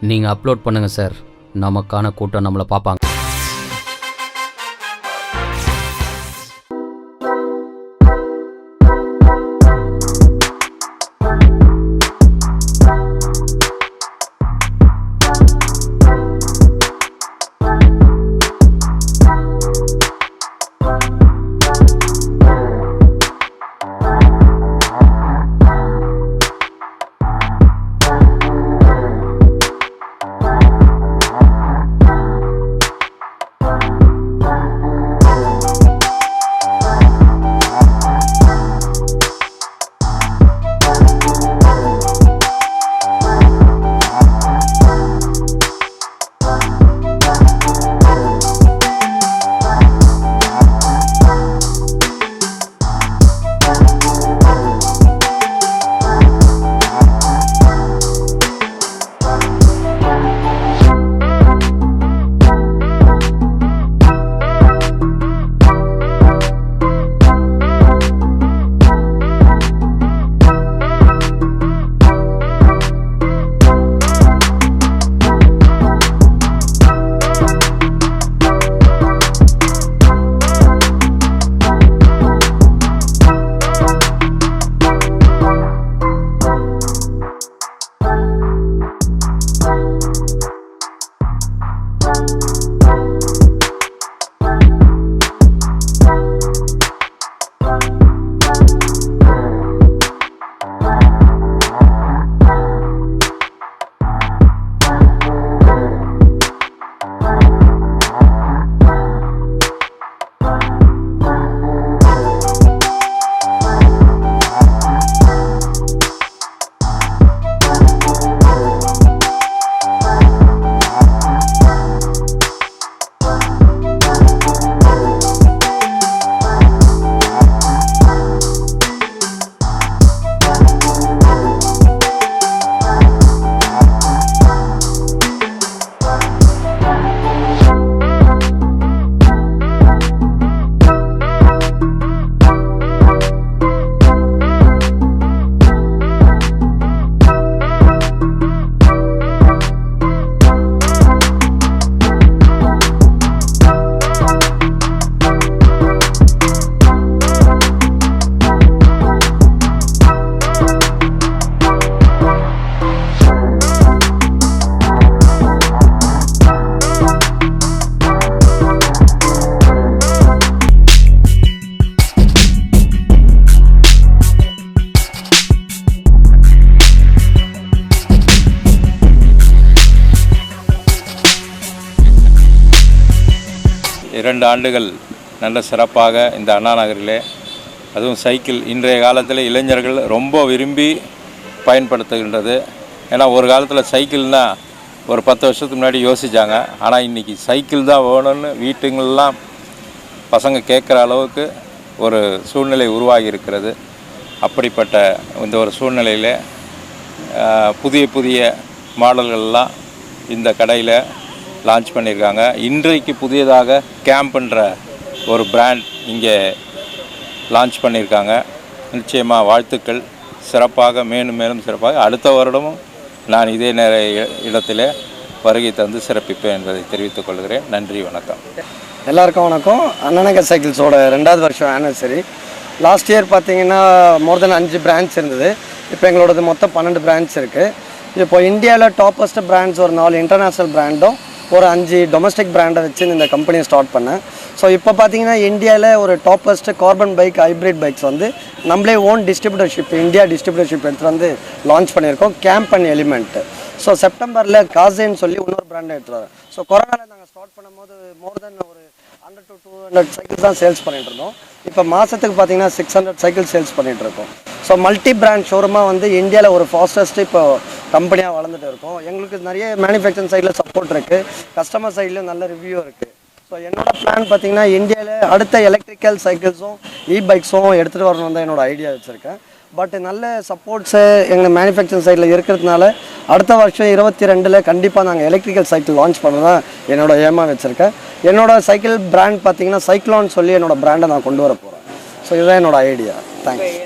நீங்கள் அப்லோட் பண்ணுங்கள் சார். நமக்கான கூட்டம் நம்மளை பார்ப்பாங்க. இரண்டு ஆண்டுகள் நல்ல சிறப்பாக இந்த அண்ணா நகரிலே, அதுவும் சைக்கிள் இன்றைய காலத்தில் இளைஞர்கள் ரொம்ப விரும்பி பயன்படுத்துகின்றது. ஏன்னா ஒரு காலத்தில் சைக்கிள்னால் ஒரு 10 வருஷத்துக்கு முன்னாடி யோசித்தாங்க. ஆனால் இன்றைக்கி சைக்கிள் தான் வேணும்னு வீட்டுங்களெலாம் பசங்க கேட்குற அளவுக்கு ஒரு சூழ்நிலை உருவாகி இருக்கிறது. அப்படிப்பட்ட இந்த ஒரு சூழ்நிலையில் புதிய புதிய மாடல்கள்லாம் இந்த கடையில் லான்ச் பண்ணியிருக்காங்க. இன்றைக்கு புதியதாக கேம்ப்ன்ற ஒரு பிராண்ட் இங்கே லான்ச் பண்ணியிருக்காங்க. நிச்சயமாக வாழ்த்துக்கள். சிறப்பாக மேலும் மேலும் சிறப்பாக அடுத்த வருடமும் நான் இதே இடத்துல வருகை தந்து சிறப்பிப்பேன் என்பதை தெரிவித்துக் கொள்கிறேன். நன்றி, வணக்கம். எல்லாருக்கும் வணக்கம். அண்ணா நகர் சைக்கிள்ஸோட 2வது வருஷம் ஆனிவர்சரி. லாஸ்ட் இயர் பார்த்தீங்கன்னா மோர் தென் 5 பிரான்ச் இருந்தது. இப்போ எங்களோடது மொத்தம் 12 பிரான்ச் இருக்குது. இப்போ இந்தியாவில் டாப்பஸ்ட் பிராண்ட்ஸ் ஒரு 4 இன்டர்நேஷ்னல் பிராண்டும் ஒரு 5 டொமஸ்டிக் பிராண்டை வச்சு இந்த கம்பெனியை ஸ்டார்ட் பண்ணேன். ஸோ இப்போ பார்த்தீங்கன்னா இந்தியாவில் ஒரு toppest carbon bike, hybrid bikes வந்து நம்மளே ஓன் டிஸ்ட்ரிபியூட்டர்ஷிப், இந்தியா டிஸ்ட்ரிபியூட்டர்ஷிப் எடுத்துகிட்டு வந்து லான்ச் பண்ணியிருக்கோம். Camp and element. ஸோ செப்டம்பரில் காசேன்னு சொல்லி இன்னொரு பிராண்டை எடுத்துகிட்டு வரோம். ஸோ கொரோனாவில் நாங்கள் ஸ்டார்ட் பண்ணும்போது மோர் தென் ஒரு 100 to 200 சைக்கிள்ஸ் தான் சேல்ஸ் பண்ணிகிட்டு இருந்தோம். இப்போ மாதத்துக்கு பார்த்தீங்கன்னா 600 சைக்கிள் சேல்ஸ் பண்ணிகிட்டு இருக்கோம். ஸோ மல்டி பிராண்ட் ஷோரூமாக வந்து இந்தியாவில் ஒரு ஃபாஸ்டஸ்ட்டு இப்போ கம்பெனியாக வளர்ந்துட்டு இருக்கோம். எங்களுக்கு நிறைய மேனுஃபேக்சரிங் சைடில் சப்போர்ட் இருக்குது, கஸ்டமர் சைட்லையும் நல்ல ரிவ்யூ இருக்குது. ஸோ என்னோடய பிளான் பார்த்தீங்கன்னா இந்தியாவில் அடுத்த எலக்ட்ரிக்கல் சைக்கிள்ஸும் பைக்ஸும் எடுத்துகிட்டு வரணும் தான் என்னோடய ஐடியா வச்சுருக்கேன். பட் நல்ல சப்போர்ட்ஸு எங்கள் மேனுஃபேக்சரிங் சைடில் இருக்கிறதுனால அடுத்த வருஷம் 22 கண்டிப்பாக நாங்கள் எலக்ட்ரிக்கல் சைக்கிள் லான்ச் பண்ண தான் என்னோடய ஏமா வச்சுருக்கேன். என்னோடய சைக்கிள் பிராண்ட் பார்த்தீங்கன்னா சைக்ளான் சொல்லி என்னோடய பிராண்டை நான் கொண்டு வர போகிறேன். ஸோ இதுதான் என்னோடய ஐடியா. தேங்க்ஸ்.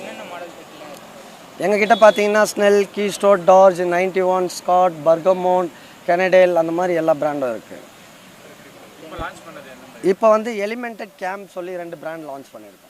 எங்ககிட்ட பார்த்தீங்கன்னா ஸ்னெல், கீஸ்டோர், டார்ஜ், 91, ஸ்காட், பர்கமோன், கெனடேல் அந்த மாதிரி எல்லா பிராண்டும் இருக்குது. இப்போ வந்து எலிமெண்டட் கேம் சொல்லி 2 பிராண்ட் லான்ச் பண்ணியிருக்கோம்.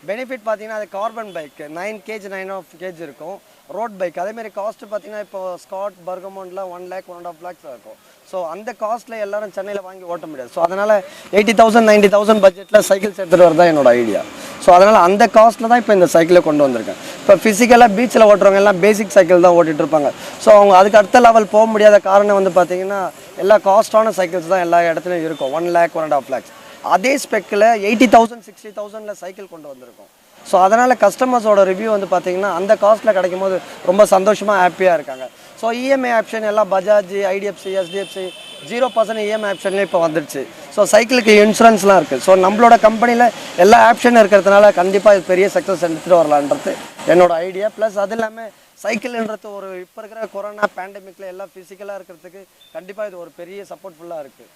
பெனிஃபிட் பார்த்தீங்கன்னா அது கார்பன் பைக் 9 kg 9.5 kg இருக்கும். ரோட் பைக் அதேமாதிரி காஸ்ட்டு பார்த்தீங்கன்னா இப்போ ஸ்காட் பர்கமௌண்டில் 1 lakh 1.5 lakhs இருக்கும். ஸோ அந்த காஸ்ட்டில் எல்லாரும் சென்னையில் வாங்கி ஓட்ட முடியாது. ஸோ அதனால் 80,000 90,000 பட்ஜெட்டில் சைக்கிள்ஸ் எடுத்துகிட்டு வரதான் என்னோட ஐடியா. ஸோ அதனால் அந்த காஸ்ட்டில் தான் இப்போ இந்த சைக்கிளை கொண்டு வந்திருக்கேன். இப்போ ஃபிசிக்கலாக பீச்சில் ஓட்டுறவங்க எல்லாம் பேசிக் சைக்கிள் தான் ஓட்டிகிட்டு இருப்பாங்க. ஸோ அவங்க அதுக்கு அடுத்த லெவல் போக முடியாத காரணம் வந்து பார்த்தீங்கன்னா எல்லா காஸ்ட்டான சைக்கிள்ஸ் தான் எல்லா இடத்துலையும் இருக்கும். 1 lakh 1.5 lakhs. அதே ஸ்பெக்கில் 80,000 60,000 சைக்கிள் கொண்டு வந்திருக்கோம். ஸோ அதனால் கஸ்டமர்ஸோட ரிவ்யூ வந்து பார்த்திங்கன்னா அந்த காஸ்ட்டில் கிடைக்கும் போது ரொம்ப சந்தோஷமாக ஹாப்பியாக இருக்காங்க. ஸோ இஎம்ஐ ஆப்ஷன் எல்லாம் பஜாஜ் ஐடிஎஃப்சி எஸ்டிஎஃப்சி 0% இஎம்ஐ ஆப்ஷன்லேயும் இப்போ வந்துடுச்சு. ஸோ சைக்கிளுக்கு இன்சூரன்ஸ்லாம் இருக்குது. ஸோ நம்மளோட கம்பெனியில் எல்லா ஆப்ஷன் இருக்கிறதுனால கண்டிப்பாக இது பெரிய சக்ஸஸ் எடுத்துகிட்டு வரலான்றது என்னோட ஐடியா. ப்ளஸ் அது இல்லாமல் சைக்கிள்ன்றது ஒரு இப்போ இருக்கிற கொரோனா பேண்டமிக்கில் எல்லாம் ஃபிசிக்கலாக இருக்கிறதுக்கு கண்டிப்பாக இது ஒரு பெரிய சப்போர்ட்ஃபுல்லாக இருக்குது.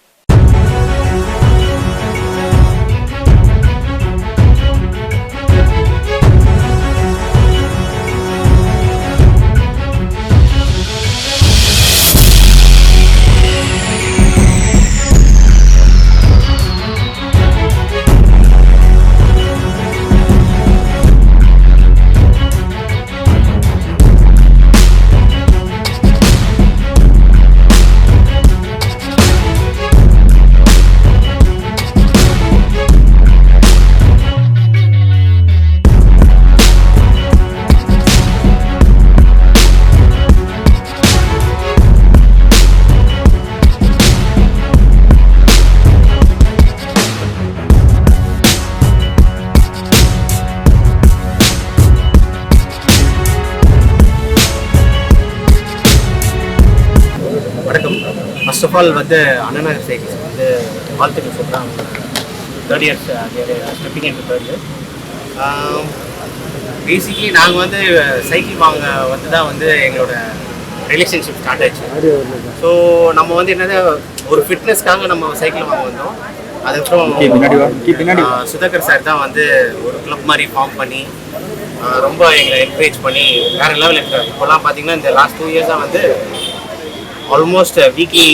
ஃபர்ஸ்ட் ஆஃப் ஆல் வந்து அண்ணநகர் சைக்கிள்ஸ் வந்து வாழ்த்துக்கள் சொல்கிறாங்க. 3rd year ஸ்டெப்பிங் இன் 3rd year. பேசிக்லி நாங்கள் வந்து சைக்கிள் வாங்க வந்து தான் வந்து எங்களோட ரிலேஷன்ஷிப் ஸ்டார்ட் ஆச்சு. ஸோ நம்ம வந்து என்னது ஒரு ஃபிட்னஸ்க்காக நம்ம சைக்கிள் வாங்க வந்தோம். அதுக்கப்புறம் சுதாகர் சார் தான் வந்து ஒரு கிளப் மாதிரி ஃபார்ம் பண்ணி ரொம்ப எங்களை என்கரேஜ் பண்ணி வேறு லெவலில் இருக்காரு. இப்போலாம் பார்த்தீங்கன்னா இந்த லாஸ்ட் 2 years வந்து ஆல்மோஸ்ட் வீக்லி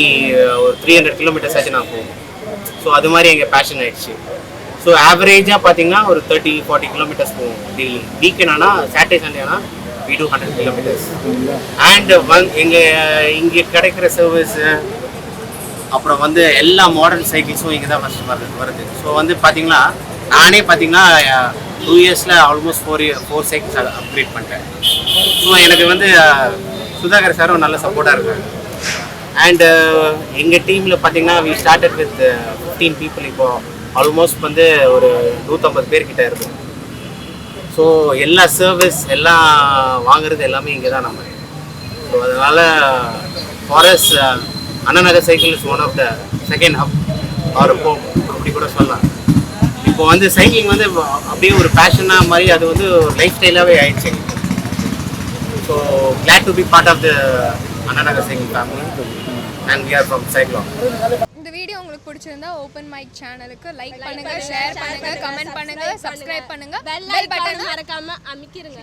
ஒரு 300 kilometers ஆச்சு நான் போவோம். ஸோ அது மாதிரி எங்கள் பேஷன் ஆகிடுச்சு. ஸோ ஆவரேஜாக பார்த்தீங்கன்னா ஒரு 30-40 kilometers போவோம் டெய்லி. வீக்கெண்ட் ஆனால் சாட்டர்டே சண்டே ஆனால் we do 100 kilometers. அண்ட் இங்கே கிடைக்கிற சர்வீஸு அப்புறம் வந்து எல்லா மாடர்ன் சைக்கிள்ஸும் இங்கே தான் ஃபஸ்ட்டு வருது. ஸோ வந்து பார்த்தீங்கன்னா நானே பார்த்தீங்கன்னா 2 yearsல ஆல்மோஸ்ட் 4 சைக்கிள்ஸ் அப்கிரேட் பண்ணிட்டேன். ஸோ எனக்கு வந்து சுதாகர் சாரும் நல்ல சப்போர்ட்டாக இருக்காங்க. அண்ட் எங்கள் டீமில் பார்த்தீங்கன்னா வி ஸ்டார்டட் வித் 15 people. இப்போது ஆல்மோஸ்ட் வந்து ஒரு 150 பேர்கிட்ட இருக்கும். ஸோ எல்லா சர்வீஸ் எல்லாம் வாங்குறது எல்லாமே இங்கே தான் நம்ம. ஸோ அதனால் for us Anna Nagar cycle is one of the second hub or home அப்படி கூட சொல்லலாம். இப்போ வந்து சைக்கிளிங் வந்து அப்படியே ஒரு பேஷனாக மாதிரி அது வந்து ஒரு லைஃப் ஸ்டைலாகவே ஆயிடுச்சு. So glad to be part of the Anna Nagar cycle family and we are from Cyclone. இந்த வீடியோ உங்களுக்கு பிடிச்சிருந்தா ஓப்பன் மைக் சேனலுக்கு லைக் பண்ணுங்க, ஷேர் பண்ணுங்க, கமெண்ட் பண்ணுங்க, சப்ஸ்கிரைப் பண்ணுங்க, பெல் பட்டன் மறக்காம அமுக்கிருங்க.